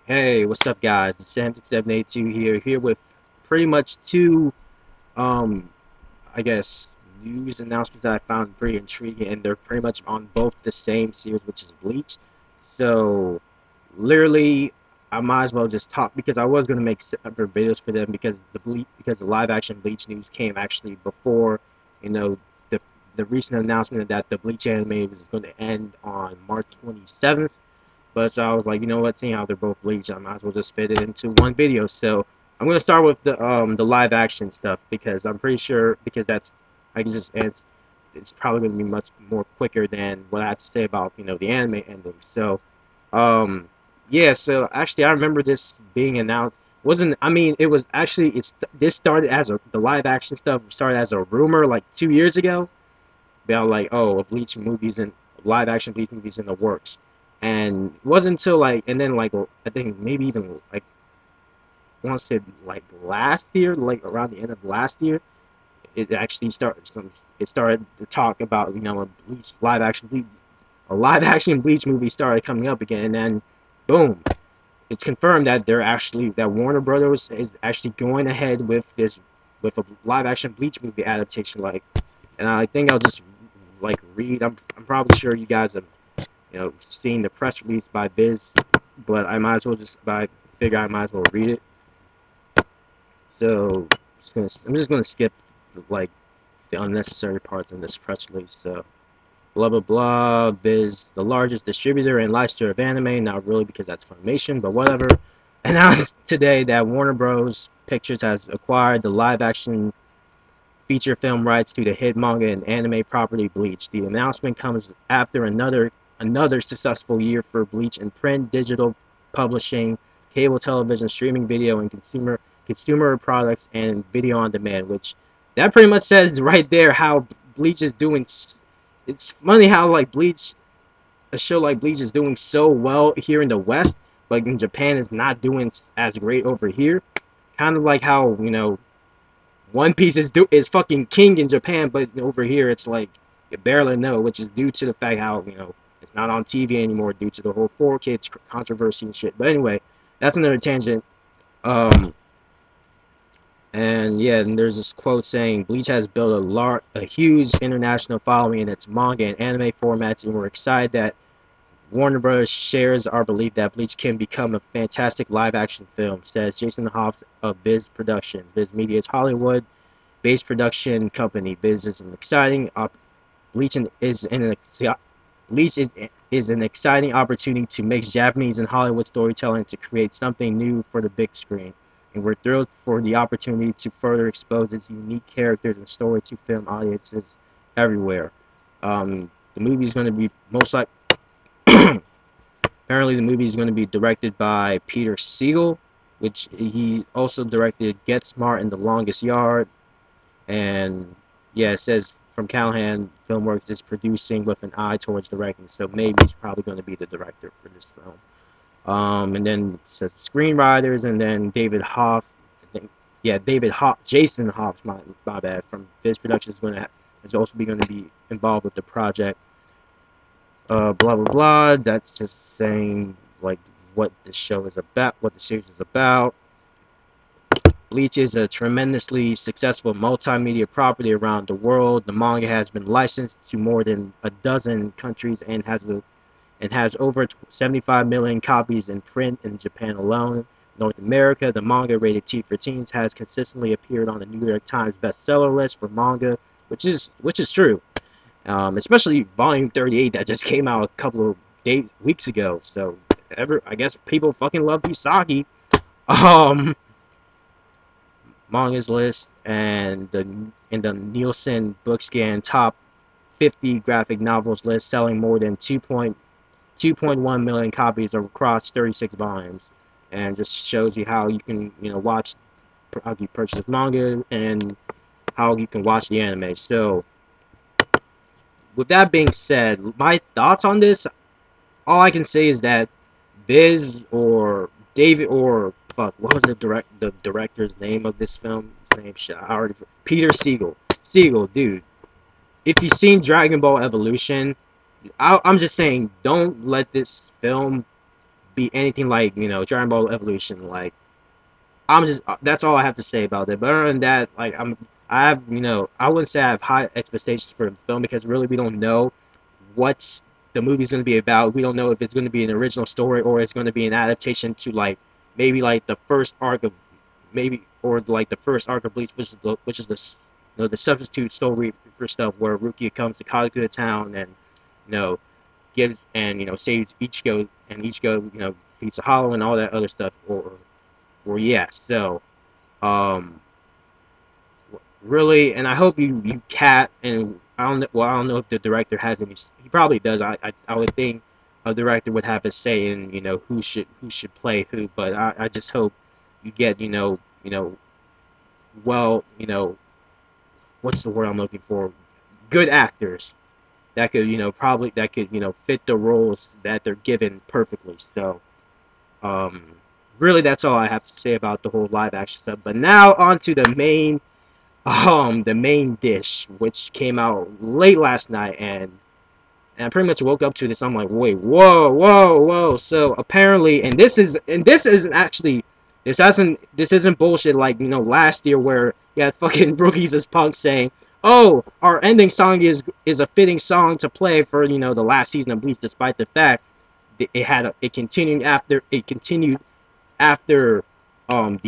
Hey, what's up, guys? It's Sam6782 here with pretty much two, um, I guess, news announcements that I found pretty intriguing, and they're pretty much on both the same series, which is Bleach. So, literally, I might as well just talk because I was gonna make separate videos for them because the live action Bleach news came actually before, you know, the the recent announcement that the Bleach anime is going to end on March 27th. But so I was like, you know what, seeing how they're both Bleach, I might as well just fit it into one video. So I'm gonna start with the live action stuff because I'm pretty sure because that's I can just it's probably gonna be much more quicker than what I had to say about the anime ending. So yeah, so actually I remember this being announced. Wasn't I mean it was actually this started as the live action stuff started as a rumor like 2 years ago about like, oh, a Bleach movies and live action Bleach movies in the works, and it wasn't until like and then like I think maybe even like I want to say like last year, like around the end of last year, it actually started. It started to talk about a Bleach a live action Bleach movie started coming up again, and then boom, it's confirmed that Warner Brothers is actually going ahead with this with a live action Bleach movie adaptation. Like, and I think I'll just like read. I'm probably sure you guys have seen the press release by Biz, but I might as well just by figure I might as well read it. So I'm just gonna skip like the unnecessary parts in this press release. So blah blah blah. Biz, the largest distributor and licensor of anime, not really because that's Funimation, but whatever, announced today that Warner Bros. Pictures has acquired the live-action feature film rights to the hit manga and anime property Bleach. The announcement comes after another successful year for Bleach in print, digital publishing, cable television, streaming video, and consumer products and video on demand. Which that pretty much says right there how Bleach is doing. It's funny how like a show like Bleach is doing so well here in the West, but in Japan is not doing as great over here. Kind of like how one Piece is fucking king in Japan, but over here it's like you barely know, which is due to the fact how it's not on TV anymore due to the whole 4K controversy and shit. But anyway, that's another tangent. Um, and yeah, and there's this quote saying Bleach has built a huge international following in its manga and anime formats, and we're excited that Warner Bros. Shares our belief that Bleach can become a fantastic live-action film, says Jason Hobbs of Viz Production. Viz Media's Hollywood Base production company. Biz is an exciting Bleach is an exciting opportunity to mix Japanese and Hollywood storytelling to create something new for the big screen. And we're thrilled for the opportunity to further expose its unique characters and story to film audiences everywhere. The movie is going to be most like apparently the movie is going to be directed by Peter Siegel, which he also directed Get Smart and The Longest Yard. And yeah, it says from Callahan Filmworks is producing with an eye towards directing, so maybe he's probably going to be the director for this film. And then it says screenwriters, and then David Hoff. I think, yeah, Jason Hoff, my bad, from Viz Productions is also going to be involved with the project. Blah blah blah. That's just saying like what the show is about, what the series is about. Bleach is a tremendously successful multimedia property around the world. The manga has been licensed to more than a dozen countries and has over 75 million copies in print in Japan alone. North America, the manga rated T for teens has consistently appeared on the New York Times bestseller list for manga, which is true. Especially Volume 38 that just came out a couple of weeks ago. So I guess people fucking love Usagi. Um, Mangas list and the Nielsen Bookscan top 50 graphic novels list, selling more than 2.1 million copies across 36 volumes, and just shows you how you can watch how you purchase manga and how you can watch the anime. So with that being said, my thoughts on this, all I can say is that Biz or David or fuck, what was the director's name of this film? His name shit. I already Peter Siegel. Siegel, dude. If you've seen Dragon Ball Evolution, I'm just saying, don't let this film be anything like Dragon Ball Evolution. Like I'm just that's all I have to say about it. But other than that, like I have I wouldn't say I have high expectations for the film because really we don't know what the movie's going to be about. We don't know if it's going to be an original story or it's going to be an adaptation to like maybe like the first arc of maybe or like the first arc of Bleach, which is the the substitute story for stuff where Rukia comes to Kaguya town and you know gives and saves Ichigo and Ichigo defeats a Hollow and all that other stuff or yeah. So um really, and I hope you cat and I don't know if the director has any. He probably does. I would think a director would have a say in who should play who. But I just hope you get well what's the word I'm looking for, good actors that could probably that could fit the roles that they're given perfectly. So um really that's all I have to say about the whole live action stuff. But now on to the main dish, which came out late last night, and I pretty much woke up to this. I'm like, wait, whoa, whoa, whoa. So apparently, and this isn't actually, this isn't bullshit like last year where you had fucking rookies as punk saying, oh, our ending song is a fitting song to play for the last season of Bleach, despite the fact that it continued after the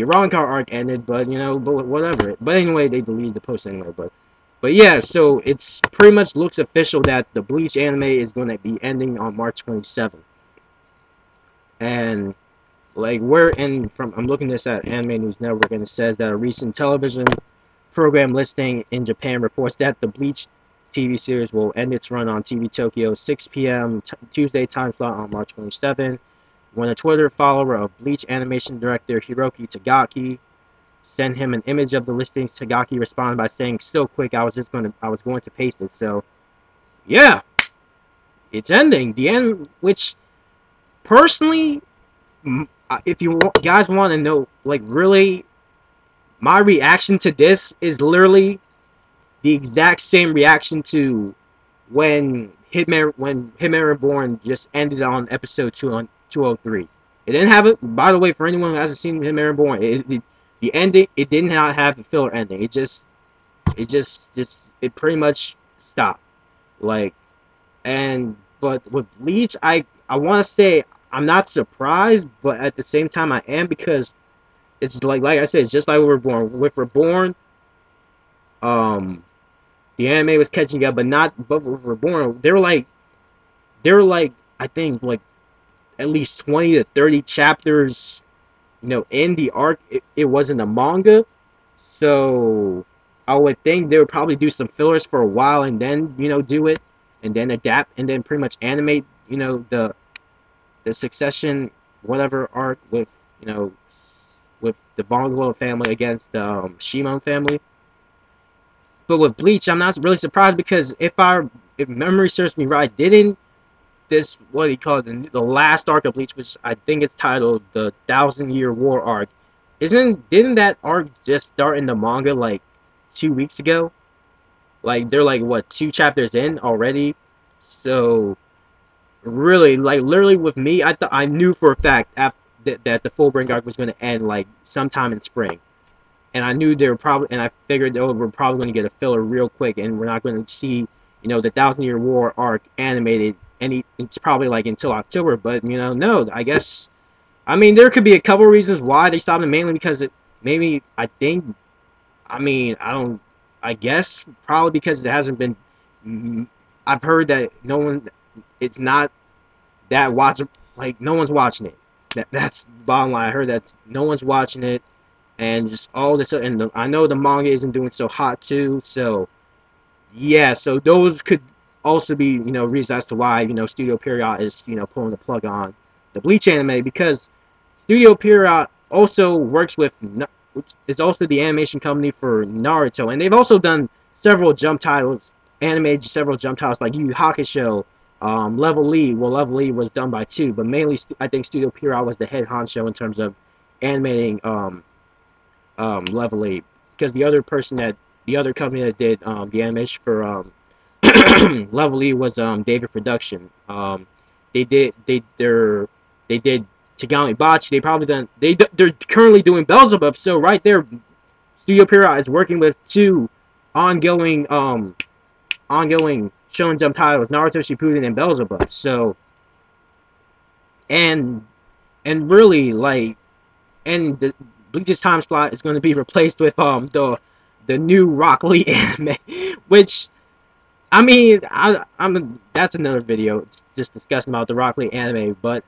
Iranka arc ended, but but whatever. But anyway, they deleted the post anyway. But yeah, so it's pretty much looks official that the Bleach anime is going to be ending on March 27th. And like we're in from I'm looking this at Anime News Network, and it says that a recent television program listing in Japan reports that the Bleach TV series will end its run on TV Tokyo 6 p.m. Tuesday time slot on March 27th. When a Twitter follower of Bleach animation director Hiroki Tagaki sent him an image of the listings, Tagaki responded by saying, "So quick, I was going to paste it." So, yeah, it's ending. The end, which personally, if you guys want to know, like really, my reaction to this is literally the exact same reaction to when Hitman Reborn just ended on episode 203. It didn't have it. By the way, for anyone who hasn't seen Hitman Reborn, the ending it did not have a filler ending. It pretty much stopped. Like but with Bleach, I want to say I'm not surprised, but at the same time I am because it's like I said, it's just like Reborn. With Reborn, um, the anime was catching up, but with Reborn, they were like I think like at least 20 to 30 chapters, in the arc. It wasn't a manga, so I would think they would probably do some fillers for a while and then do it and then adapt and then pretty much animate the succession whatever arc with you know with the Bongo family against the Shimon family. But with Bleach, I'm not really surprised because if memory serves me right, didn't this what do you call it the last arc of Bleach, which I think it's titled the Thousand-Year War arc, didn't that arc just start in the manga like 2 weeks ago? Like they're like what 2 chapters in already, so really like literally with me, I knew for a fact that the full bring arc was going to end like sometime in spring, and I knew they were probably and I figured oh we're probably going to get a filler real quick, and we're not going to see the Thousand-Year War arc animated it's probably like until October, but no, I guess I mean there could be a couple of reasons why they stopped it, mainly because it maybe I think I mean, I don't. I guess probably because it hasn't been. I've heard that no one. It's not that watch. Like no one's watching it. That's the bottom line. I heard that no one's watching it, and just all this. And I know the manga isn't doing so hot too. So yeah. So those could also be reasons as to why Studio Period is pulling the plug on the Bleach anime because Studio Pierrot also works with, which is also the animation company for Naruto, and they've also done several jump titles, animated several jump titles like Yu Yu Hakusho, Level E. Well, Level E was done by two, but mainly I think Studio Pierrot was the head honcho in terms of animating Level E, because the other company that did the animation for Level E was David Production. They did Tagami Bachi. They probably done. They're currently doing Beelzebub. So right there, Studio Pierrot is working with two ongoing Shonen Jump titles, Naruto Shippuden and Beelzebub. So and really like and the Bleach's time slot is going to be replaced with the new Rock Lee anime, which I mean I'm that's another video just discussing about the Rock Lee anime, but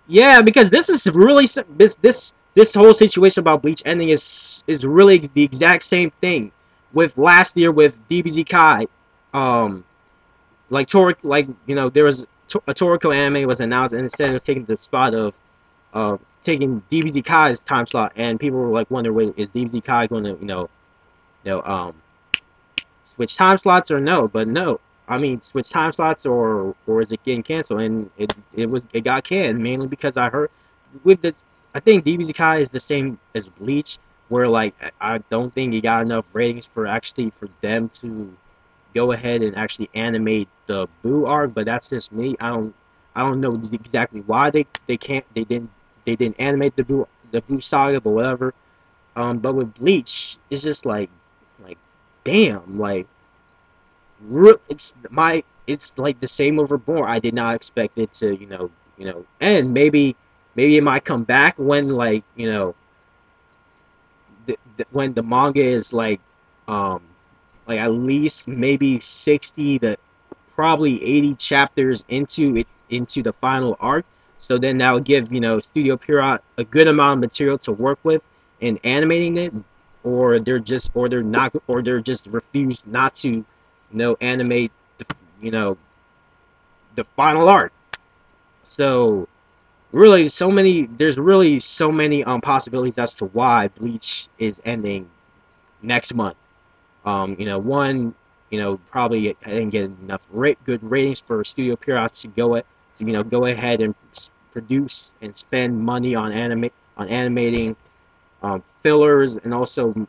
yeah, because this is really this whole situation about Bleach ending is really the exact same thing with last year with DBZ Kai, um like Tor like you know there was a Toriko anime was announced and instead it was taking the spot of taking DBZ Kai's time slot, and people were like wondering, wait, is DBZ Kai going to switch time slots or no? But no, I mean switch time slots or is it getting canceled? And it got canned mainly because I heard with the I think DBZ Kai is the same as Bleach, where like I don't think it got enough ratings for actually for them to go ahead and actually animate the Boo arc, but that's just me. I don't know exactly why they didn't animate the Boo saga, but whatever. But with Bleach, it's just like damn, like it's like the same overboard. I did not expect it to and maybe it might come back when like when the manga is um like at least maybe 60 to probably 80 chapters into the final arc. So then that would give Studio Pierrot a good amount of material to work with in animating it, or they're just refused not to animate the, you know the final arc. So really there's really so many possibilities as to why Bleach is ending next month. One, probably I didn't get enough good ratings for Studio Pierrot to go ahead and produce and spend money on animating fillers, and also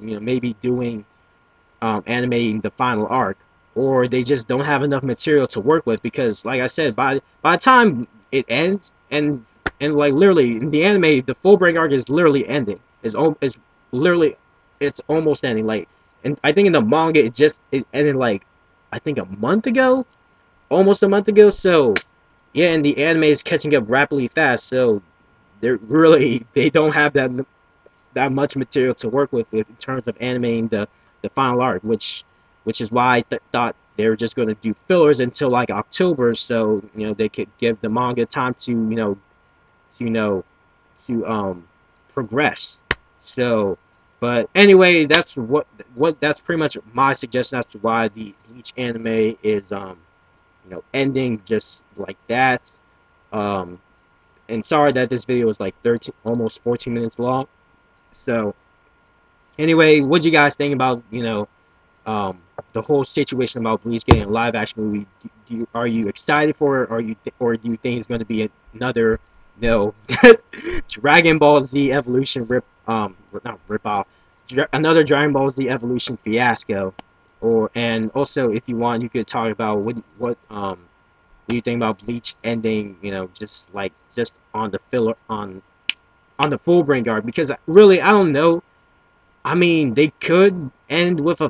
maybe doing animating the final arc, or they just don't have enough material to work with because, like I said, by the time it ends, and like literally in the anime, the full break arc is literally ending. Is literally it's almost ending. Like, and I think in the manga it ended like I think a month ago, almost a month ago. So yeah, and the anime is catching up rapidly fast. So they don't have that much material to work with in terms of animating the final arc, which is why I thought they were just going to do fillers until like October, so they could give the manga time to to, you know to progress. So, but anyway, that's pretty much my suggestion as to why the Bleach anime is ending just like that. Um, and sorry that this video was like 13, almost 14 minutes long. So anyway, what do you guys think about um, the whole situation about Bleach getting a live action movie? Are you excited for it, or do you think it's going to be another Dragon Ball Z Evolution not rip off, another Dragon Ball Z Evolution fiasco? And also, if you want, you could talk about what do you think about Bleach ending, just on the filler on the full brain guard? Because really, I don't know. I mean, they could end with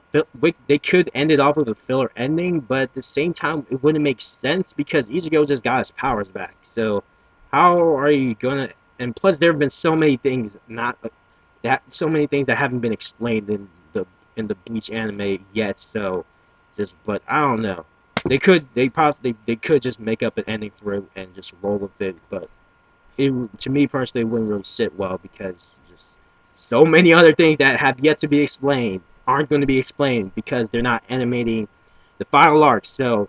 they could end it off with a filler ending, but at the same time, it wouldn't make sense because Ichigo just got his powers back. So, how are you gonna? And plus, there have been so many things so many things that haven't been explained in the Bleach anime yet. So, but I don't know. They could just make up an ending for it and just roll with it, but to me personally, it wouldn't really sit well because just so many other things that have yet to be explained aren't going to be explained because they're not animating the final arc. So,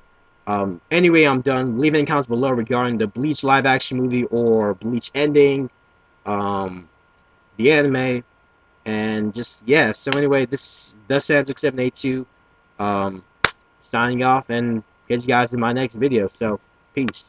anyway, I'm done. Leave any comments below regarding the Bleach live action movie or Bleach ending, um, the anime, and just yeah. So anyway, this the Sam6782, signing off, and catch you guys in my next video. So, peace.